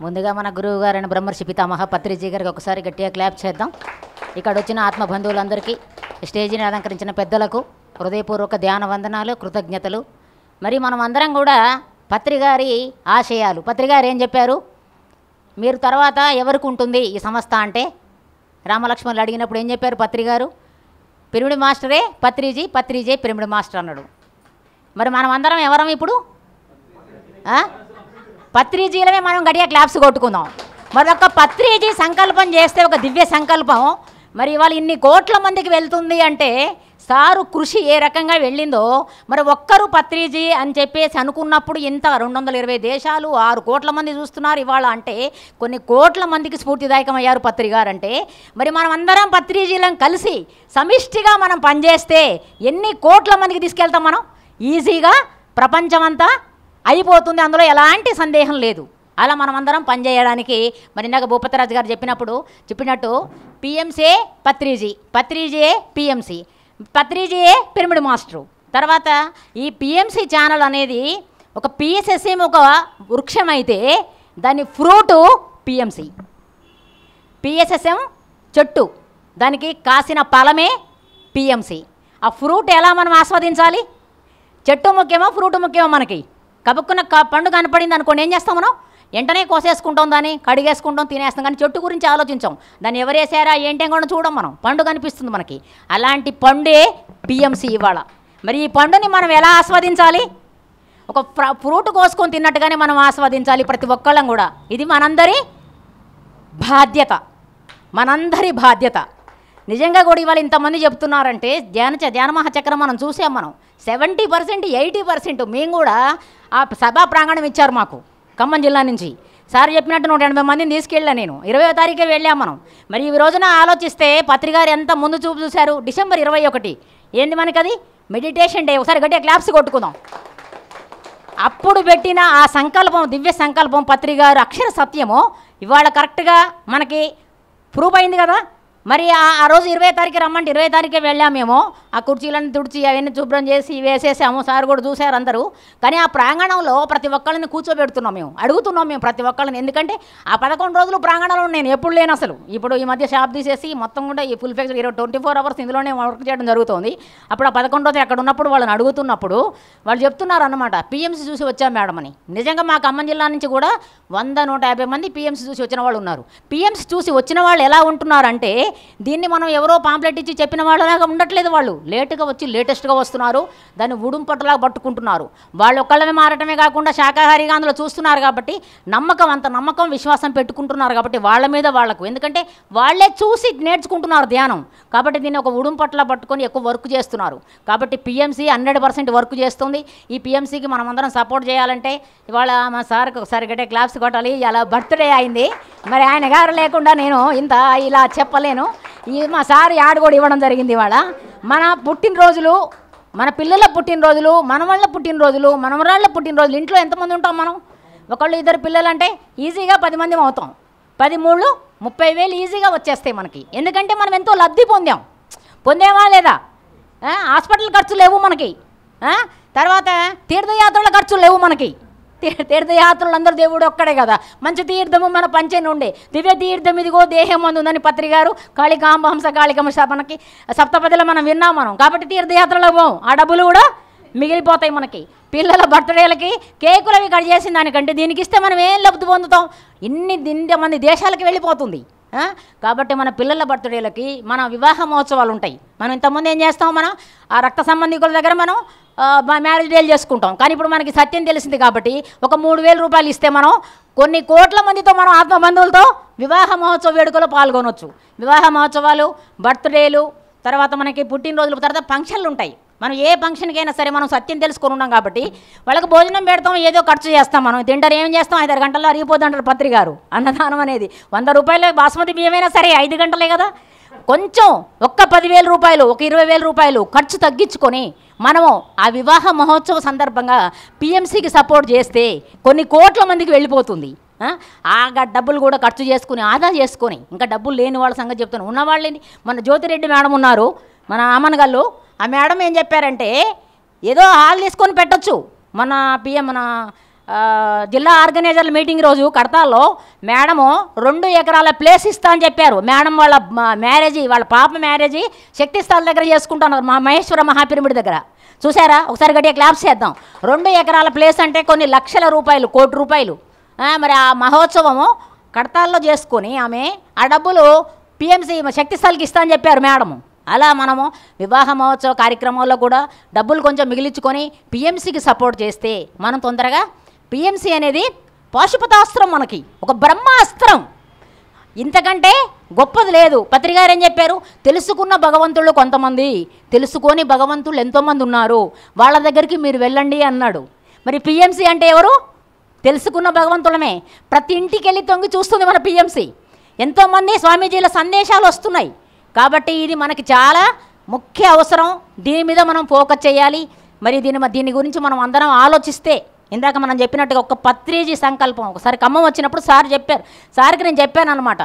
ముందుగా మన గురువు గారైన బ్రహ్మర్షి పితామహ పత్రిజీ గారికి ఒకసారి గట్టిగా క్లాప్ చేద్దాం. ఇక్కడ వచ్చిన ఆత్మ బంధువులందరికీ, స్టేజీని అలంకరించిన పెద్దలకు హృదయపూర్వక ధ్యాన వందనాలు, కృతజ్ఞతలు. మరి మనం అందరం కూడా పత్రిగారి ఆశయాలు, పత్రిగారు ఏం చెప్పారు, మీరు తర్వాత ఎవరికి ఉంటుంది ఈ సంస్థ అంటే రామలక్ష్మణులు అడిగినప్పుడు ఏం చెప్పారు పత్రిగారు, పిరమిడ్ మాస్టరే పత్రిజీ, పత్రిజీ పిరమిడ్ మాస్టర్ అన్నాడు. మరి మనం అందరం ఎవరం ఇప్పుడు? పత్రిజీలమే మనం గట్టిగా క్లాప్స్ కొట్టుకుందాం. మరి ఒక పత్రిజీ సంకల్పం చేస్తే ఒక దివ్య సంకల్పం మరి ఇవాళ ఇన్ని కోట్ల మందికి వెళ్తుంది అంటే సారు కృషి ఏ రకంగా వెళ్ళిందో, మరి ఒక్కరు పత్రిజీ అని చెప్పేసి అనుకున్నప్పుడు ఇంత 220 దేశాలు 6 కోట్ల మంది చూస్తున్నారు ఇవాళ అంటే కొన్ని కోట్ల మందికి స్ఫూర్తిదాయకమయ్యారు పత్రిగారు అంటే. మరి మనం అందరం పత్రిజీలను కలిసి సమిష్టిగా మనం పనిచేస్తే ఎన్ని కోట్ల మందికి తీసుకెళ్తాం మనం? ఈజీగా ప్రపంచమంతా అయిపోతుంది, అందులో ఎలాంటి సందేహం లేదు. అలా మనం అందరం పనిచేయడానికి మరి ఇందాక భూపతిరాజు గారు చెప్పినట్టు పిఎంసీ పత్రిజీ, పత్రిజీయే పిఎంసీ, పత్రిజీయే పిరమిడ్ మాస్టరు. తర్వాత ఈ పిఎంసీ ఛానల్ అనేది ఒక పిఎస్ఎస్ఎం ఒక వృక్షం అయితే దాని ఫ్రూటు పిఎంసీ, పిఎస్ఎస్ఎం చెట్టు, దానికి కాసిన ఫలమే పిఎంసీ. ఆ ఫ్రూట్ ఎలా మనం ఆస్వాదించాలి? చెట్టు ముఖ్యమో ఫ్రూట్ ముఖ్యమో? మనకి కబుక్కున్న పండు కనపడింది అనుకోండి, ఏం చేస్తాం మనం? వెంటనే కోసేసుకుంటాం, దాన్ని కడిగేసుకుంటాం, తినేస్తాం. కానీ చెట్టు గురించి ఆలోచించాం, దాన్ని ఎవరు వేసారా ఏంటో కూడా చూడం, మనం పండు కనిపిస్తుంది మనకి. అలాంటి పండే పిఎంసీ ఇవాళ. మరి ఈ పండుని మనం ఎలా ఆస్వాదించాలి? ఒక ఫ్రూట్ కోసుకొని తిన్నట్టుగానే మనం ఆస్వాదించాలి ప్రతి ఒక్కళ్ళం కూడా. ఇది మనందరి బాధ్యత, మనందరి బాధ్యత. నిజంగా కూడా ఇవాళ ఇంతమంది చెప్తున్నారంటే ధ్యాన మహాచక్రం మనం చూసాం. మనం 70% 80% మేము కూడా ఆ సభా ప్రాంగణం ఇచ్చారు మాకు ఖమ్మం జిల్లా నుంచి. సార్ చెప్పినట్టు 180 మందిని తీసుకెళ్ళా నేను. 20వ తారీఖే వెళ్ళాం మనం. మరి ఈ రోజున ఆలోచిస్తే పత్రిగారు ఎంత ముందు చూపు చూశారు. డిసెంబర్ 21 ఏంది మనకి అది? Meditation day. ఒకసారి గట్టిగా క్లాప్స్ కొట్టుకుందాం. అప్పుడు పెట్టిన ఆ సంకల్పం, దివ్య సంకల్పం పత్రిగారు అక్షర సత్యము ఇవాళ కరెక్ట్గా మనకి ప్రూఫ్ అయింది కదా. మరి ఆ రోజు 20వ తారీఖు రమ్మంటే 20వ తారీఖే వెళ్ళామేమో. ఆ కుర్చీలన్నీ తుడిచి అవన్నీ శుభ్రం చేసి వేసేసాము. సార్ కూడా చూశారు అందరూ. కానీ ఆ ప్రాంగణంలో ప్రతి ఒక్కళ్ళని కూర్చోబెడుతున్నాం, మేము అడుగుతున్నాం మేము ప్రతి ఒక్కళ్ళని. ఎందుకంటే ఆ 11 రోజులు ప్రాంగణంలో నేను ఎప్పుడు లేను అసలు. ఇప్పుడు ఈ మధ్య షాప్ తీసేసి మొత్తం కూడా ఈ ఫుల్ ఫ్లెక్స్ 24 అవర్స్ ఇందులోనే వర్క్ చేయడం జరుగుతుంది. అప్పుడు ఆ 11 రోజులు అక్కడ ఉన్నప్పుడు వాళ్ళని అడుగుతున్నప్పుడు వాళ్ళు చెప్తున్నారు అన్నమాట, పిఎంసీ చూసి వచ్చాం మేడం అని. నిజంగా మా ఖమ్మం జిల్లా నుంచి కూడా 100-150 మంది పిఎంసీ చూసి వచ్చిన వాళ్ళు ఉన్నారు. పిఎంసీ చూసి వచ్చిన వాళ్ళు ఎలా ఉంటున్నారంటే దీన్ని మనం ఎవరో పాంప్లెట్ ఇచ్చి చెప్పిన వాళ్ళలాగా ఉండట్లేదు. వాళ్ళు లేటుగా వచ్చి లేటెస్ట్గా వస్తున్నారు, దాన్ని ఉడుంపట్టులాగా పట్టుకుంటున్నారు. వాళ్ళు ఒక్కళ్ళమే మారటమే కాకుండా శాకాహారిగా అందులో చూస్తున్నారు కాబట్టి అంత నమ్మకం విశ్వాసం పెట్టుకుంటున్నారు కాబట్టి వాళ్ళ మీద వాళ్ళకు. ఎందుకంటే వాళ్ళే చూసి నేర్చుకుంటున్నారు ధ్యానం కాబట్టి దీన్ని ఒక ఉడుంపట్లా పట్టుకొని ఎక్కువ వర్క్ చేస్తున్నారు. కాబట్టి పిఎంసీ 100% వర్క్ చేస్తుంది. ఈ పిఎంసీకి మనం అందరం సపోర్ట్ చేయాలంటే ఇవాళ మా సార్కి ఒకసారి గట్టే క్లాప్స్ కొట్టాలి. ఇలా బర్త్డే అయింది, మరి ఆయన గారు లేకుండా నేను ఇలా చెప్పలేను. మా సార్ యాడ్ కూడా ఇవ్వడం జరిగింది. ఇవాళ మన పుట్టినరోజులు, మన పిల్లల పుట్టినరోజులు, మనవాళ్ళ పుట్టినరోజులు, మనవరాళ్ళ పుట్టినరోజులు. ఇంట్లో ఎంతమంది ఉంటాం మనం? ఒకళ్ళు 2 పిల్లలు అంటే ఈజీగా 10 మంది అవుతాం. 10 3 30,000 ఈజీగా వచ్చేస్తాయి మనకి. ఎందుకంటే మనం ఎంతో లబ్ధి పొందామా లేదా? హాస్పిటల్ ఖర్చులు లేవు మనకి. తర్వాత తీర్థయాత్రల ఖర్చులు లేవు మనకి. తీర్థయాత్రలు అందరూ దేవుడు ఒక్కడే కదా. మంచి తీర్థము మన పంచని ఉండే దివ్య తీర్థం ఇదిగో దేహం అందుందని పత్రిగారు కాళికాంబహంస కాళికమశ మనకి సప్తపదిలో మనం విన్నాం మనం. కాబట్టి తీర్థయాత్రలో పోం, ఆ డబ్బులు కూడా మిగిలిపోతాయి మనకి. పిల్లల బర్త్డేలకి కేకులు అవి కట్ చేసిన దానికంటే దీనికి ఇస్తే మనం ఏం లబ్ధి పొందుతాం? ఇంతమంది దేశాలకి వెళ్ళిపోతుంది. కాబట్టి మన పిల్లల బర్త్డేలకి మన వివాహ మహోత్సవాలు ఉంటాయి. మనం ఇంతకుముందు ఏం చేస్తాం? మనం ఆ రక్త సంబంధికుల దగ్గర మనం మ్యారేజ్ డేలు చేసుకుంటాం. కానీ ఇప్పుడు మనకి సత్యం తెలిసింది కాబట్టి ఒక 3,000 రూపాయలు ఇస్తే మనం కొన్ని కోట్ల మందితో మనం ఆత్మబంధువులతో వివాహ మహోత్సవ వేడుకలో పాల్గొనవచ్చు. వివాహ మహోత్సవాలు, బర్త్డేలు, తర్వాత మనకి పుట్టినరోజులు, తర్వాత ఫంక్షన్లు ఉంటాయి. మనం ఏ ఫంక్షన్కి అయినా సరే మనం సత్యం తెలుసుకొని ఉన్నాం కాబట్టి వాళ్ళకి భోజనం పెడతాం, ఏదో ఖర్చు చేస్తాం. మనం తింటారు, ఏం చేస్తాం? 5-6 గంటల్లో అరిగిపోతుంటారు పత్రిగారు. అన్నదానం అనేది 100 రూపాయలు బాస్మతి బియ్యమైనా సరే 5 గంటలే కదా. కొంచెం ఒక్క 10,000 రూపాయలు, ఒక 20,000 రూపాయలు ఖర్చు తగ్గించుకొని మనము ఆ వివాహ మహోత్సవ సందర్భంగా పిఎంసీకి సపోర్ట్ చేస్తే కొన్ని కోట్ల మందికి వెళ్ళిపోతుంది. ఆ డబ్బులు కూడా ఖర్చు చేసుకుని ఆదా చేసుకొని, ఇంకా డబ్బులు లేని వాళ్ళ సంగతి చెప్తున్నాను. ఉన్నవాళ్ళని మన జ్యోతిరెడ్డి మేడం ఉన్నారు, మన అమ్మనగల్లు. ఆ మేడం ఏం చెప్పారంటే ఏదో హాల్ తీసుకొని పెట్టచ్చు మన జిల్లా ఆర్గనైజర్ల మీటింగ్ రోజు కడతాల్లో మేడము 2 ఎకరాల ప్లేస్ ఇస్తా అని చెప్పారు. మేడం వాళ్ళ మ్యారేజీ, వాళ్ళ పాప మ్యారేజీ శక్తి స్థల్ దగ్గర చేసుకుంటున్నారు, మా మహేశ్వర మహాపిరమిడ్ దగ్గర. చూసారా? ఒకసారి గట్టిగా క్లాప్స్ చేద్దాం. 2 ఎకరాల ప్లేస్ అంటే కొన్ని లక్షల రూపాయలు, కోటి రూపాయలు. మరి ఆ మహోత్సవము కడతాల్లో చేసుకొని ఆమె ఆ డబ్బులు పిఎంసి శక్తి స్థల్కి ఇస్తా అని చెప్పారు మేడము. అలా మనము వివాహ మహోత్సవ కార్యక్రమాల్లో కూడా డబ్బులు కొంచెం మిగిలించుకొని పిఎంసికి సపోర్ట్ చేస్తే మనం తొందరగా, పిఎంసి అనేది పాశుపతాస్త్రం, మనకి ఒక బ్రహ్మాస్త్రం, ఇంతకంటే గొప్పది లేదు. పత్రికారు ఏం చెప్పారు? తెలుసుకున్న భగవంతుళ్ళు కొంతమంది, తెలుసుకొని భగవంతుళ్ళు ఎంతోమంది ఉన్నారు, వాళ్ళ దగ్గరికి మీరు వెళ్ళండి అన్నాడు. మరి పిఎంసి అంటే ఎవరు? తెలుసుకున్న భగవంతులమే. ప్రతి ఇంటికి వెళ్ళి తొంగి చూస్తుంది మన పిఎంసి. ఎంతోమంది స్వామీజీల సందేశాలు వస్తున్నాయి. కాబట్టి ఇది మనకి చాలా ముఖ్య అవసరం. దీని మీద మనం ఫోకస్ చేయాలి. మరి దీని గురించి మనం అందరం ఆలోచిస్తే, ఇందాక మనం చెప్పినట్టుగా ఒక పత్రిజీ సంకల్పం. ఒకసారి ఖమ్మం వచ్చినప్పుడు సార్ చెప్పారు, సార్కి నేను చెప్పాను అనమాట.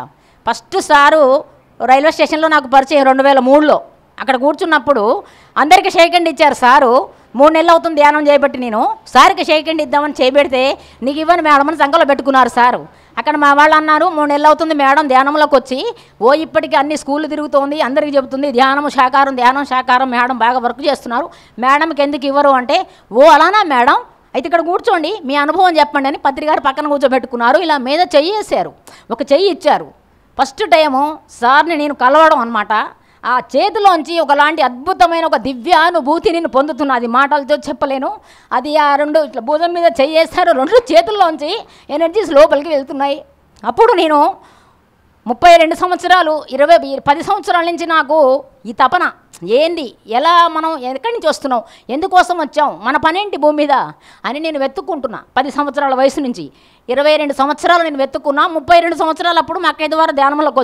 ఫస్ట్ సారు రైల్వే స్టేషన్లో నాకు పరిచయం 2003లో. అక్కడ కూర్చున్నప్పుడు అందరికీ షేక్ హ్యాండ్ ఇచ్చారు సారు. 3 నెలలు అవుతుంది ధ్యానం చేయబట్టి నేను సార్కి షేక్ హ్యాండ్ ఇద్దామని చేయబెడితే, నీకు ఇవ్వని మేడం అని సంకలో పెట్టుకున్నారు సారు. అక్కడ మా వాళ్ళు అన్నారు, 3 నెలలు అవుతుంది మేడం ధ్యానంలోకి వచ్చి, ఇప్పటికీ అన్ని స్కూళ్ళు తిరుగుతోంది, అందరికీ చెబుతుంది ధ్యానం శాకారం మేడం బాగా వర్క్ చేస్తున్నారు, మేడంకి ఎందుకు ఇవ్వరు అంటే, అలానా మేడం, అయితే ఇక్కడ కూర్చోండి మీ అనుభవం చెప్పండి అని పత్రికారు పక్కన కూర్చోబెట్టుకున్నారు. ఇలా మీద చెయ్యి వేశారు, ఒక చెయ్యి ఇచ్చారు. ఫస్ట్ టైము సార్ని నేను కలవడం అనమాట. ఆ చేతిలోంచి ఒకలాంటి అద్భుతమైన ఒక దివ్యానుభూతి నేను పొందుతున్నా. అది మాటలతో చెప్పలేను. అది ఆ 2 ఇట్లా భుజం మీద చేయేస్తారు, 2 చేతుల్లోంచి ఎనర్జీస్ లోపలికి వెళ్తున్నాయి. అప్పుడు నేను 32 సంవత్సరాలు 10 సంవత్సరాల నుంచి నాకు ఈ తపన ఏంది, ఎలా మనం ఎక్కడి నుంచి వస్తున్నాం, ఎందుకోసం వచ్చాం, మన పనేంటి భూమి మీద అని నేను వెతుక్కుంటున్నా. 10 సంవత్సరాల వయసు నుంచి 22 సంవత్సరాలు నేను వెతుక్కున్నా. 32 సంవత్సరాలు అప్పుడు మా అక్కయ్య ద్వారా ధ్యానంలోకి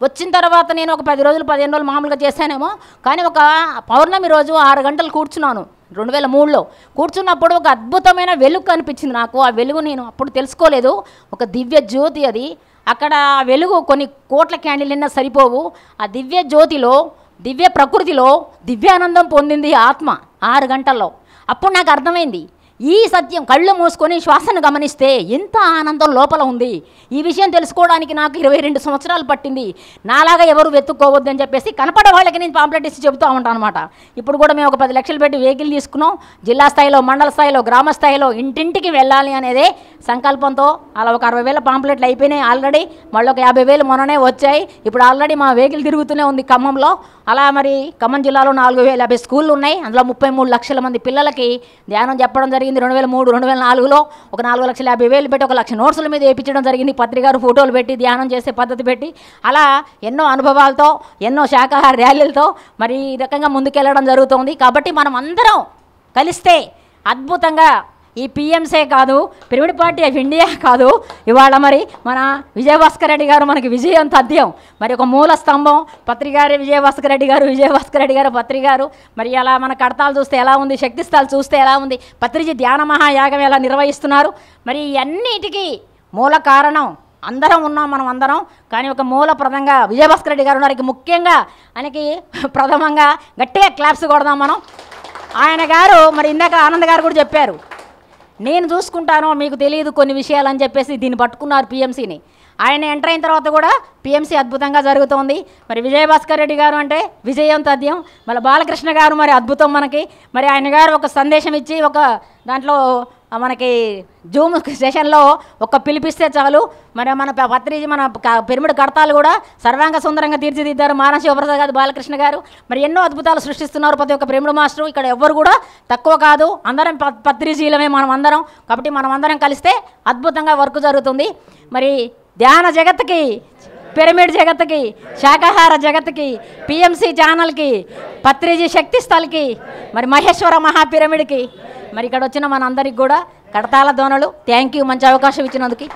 వచ్చిన తర్వాత నేను ఒక 10 రోజులు 15 రోజులు మామూలుగా చేశానేమో. కానీ ఒక పౌర్ణమి రోజు 6 గంటలు కూర్చున్నాను 2003లో. కూర్చున్నప్పుడు ఒక అద్భుతమైన వెలుగు కనిపించింది నాకు. ఆ వెలుగు నేను అప్పుడు తెలుసుకోలేదు, ఒక దివ్య జ్యోతి అది. అక్కడ ఆ వెలుగు కొన్ని కోట్ల క్యాండిల్ నిన్న సరిపోవు. ఆ దివ్య జ్యోతిలో, దివ్య ప్రకృతిలో దివ్యానందం పొందింది ఆత్మ 6 గంటల్లో. అప్పుడు నాకు అర్థమైంది, ఈ సత్యం కళ్ళు మూసుకొని శ్వాసను గమనిస్తే ఎంత ఆనందం లోపల ఉంది. ఈ విషయం తెలుసుకోవడానికి నాకు 22 సంవత్సరాలు పట్టింది. నాలాగా ఎవరు వెతుక్కోవద్దని చెప్పేసి కనపడే వాళ్ళకి నేను పాంప్లెట్ ఇచ్చి చెబుతూ ఉంటాను అనమాట. ఇప్పుడు కూడా మేము ఒక 10 లక్షలు పెట్టి వెహికల్ తీసుకున్నాం. జిల్లా స్థాయిలో, మండల స్థాయిలో, గ్రామ స్థాయిలో ఇంటింటికి వెళ్ళాలి అనేదే సంకల్పంతో అలా ఒక 60,000 పాంప్లెట్లు అయిపోయినాయి ఆల్రెడీ. మళ్ళీ ఒక 50,000 మొన్ననే వచ్చాయి. ఇప్పుడు ఆల్రెడీ మా వెహికల్ తిరుగుతూనే ఉంది ఖమ్మంలో. అలా మరి ఖమ్మం జిల్లాలో 4,050 స్కూళ్ళు ఉన్నాయి. అందులో 33 లక్షల మంది పిల్లలకి ధ్యానం చెప్పడం జరిగింది. 2003, 2004లో ఒక 4,50,000 పెట్టి 1 లక్ష నోట్సుల మీద వేయించడం జరిగింది. పత్రికారు ఫోటోలు పెట్టి ధ్యానం చేసే పద్ధతి పెట్టి, అలా ఎన్నో అనుభవాలతో, ఎన్నో శాకాహార ర్యాలీలతో మరి ఈ రకంగా ముందుకెళ్ళడం జరుగుతోంది. కాబట్టి మనం అందరం కలిస్తే అద్భుతంగా ఈ పిఎంసే కాదు, పిరమిడ్ పార్టీ ఆఫ్ ఇండియా కాదు, ఇవాళ మరి మన విజయభాస్కర్ రెడ్డి గారు మనకి విజయం తథ్యం. మరి ఒక మూల స్తంభం పత్రికారి విజయభాస్కర్ రెడ్డి గారు పత్రికారు. మరి అలా మన కడతాలు చూస్తే ఎలా ఉంది, శక్తి స్థలాలు చూస్తే ఎలా ఉంది, పత్రిజీ ధ్యాన మహాయాగం ఎలా నిర్వహిస్తున్నారు. మరి అన్నిటికీ మూల కారణం అందరం ఉన్నాం, మనం అందరం. కానీ ఒక మూలప్రదంగా విజయభాస్కర్ రెడ్డి గారు ఉన్నారు. ముఖ్యంగా ఆయనకి ప్రథమంగా గట్టిగా క్లాప్స్ కొడదాం మనం. ఆయన గారు మరి ఇందాక ఆనంద్ గారు కూడా చెప్పారు, నేను చూసుకుంటాను మీకు తెలియదు కొన్ని విషయాలు అని చెప్పేసి దీన్ని పట్టుకున్నారు పిఎంసీని. ఆయన ఎంటర్ అయిన తర్వాత కూడా పిఎంసీ అద్భుతంగా జరుగుతోంది. మరి విజయభాస్కర్ రెడ్డి గారు అంటే విజయం తథ్యం. మళ్ళీ బాలకృష్ణ గారు మరి అద్భుతం మనకి. మరి ఆయన గారు ఒక సందేశం ఇచ్చి ఒక దాంట్లో మనకి జూమ్ సెషన్లో ఒక పిలిపిస్తే చాలు, మరి మన పత్రిజీ మన పిరమిడ్ కడతాలు కూడా సర్వాంగ సుందరంగా తీర్చిదిద్దారు మానవ శివప్రసాద్ గారు, బాలకృష్ణ గారు. మరి ఎన్నో అద్భుతాలు సృష్టిస్తున్నారు ప్రతి ఒక్క పిరమిడ్ మాస్టర్. ఇక్కడ ఎవ్వరు కూడా తక్కువ కాదు, అందరం పత్రిజీలమే మనం అందరం. కాబట్టి మనం అందరం కలిస్తే అద్భుతంగా వర్క్ జరుగుతుంది. మరి ధ్యాన జగత్తుకి, పిరమిడ్ జగత్తుకి, శాకాహార జగత్తుకి, పిఎంసి ఛానల్కి, పత్రిజీ శక్తి స్థల్కి, మరి మహేశ్వర మహాపిరమిడ్కి, మరి ఇక్కడ వచ్చిన మనందరికి కూడా కడతాల దోనలు థ్యాంక్ యూ, మంచి అవకాశం ఇచ్చినందుకు.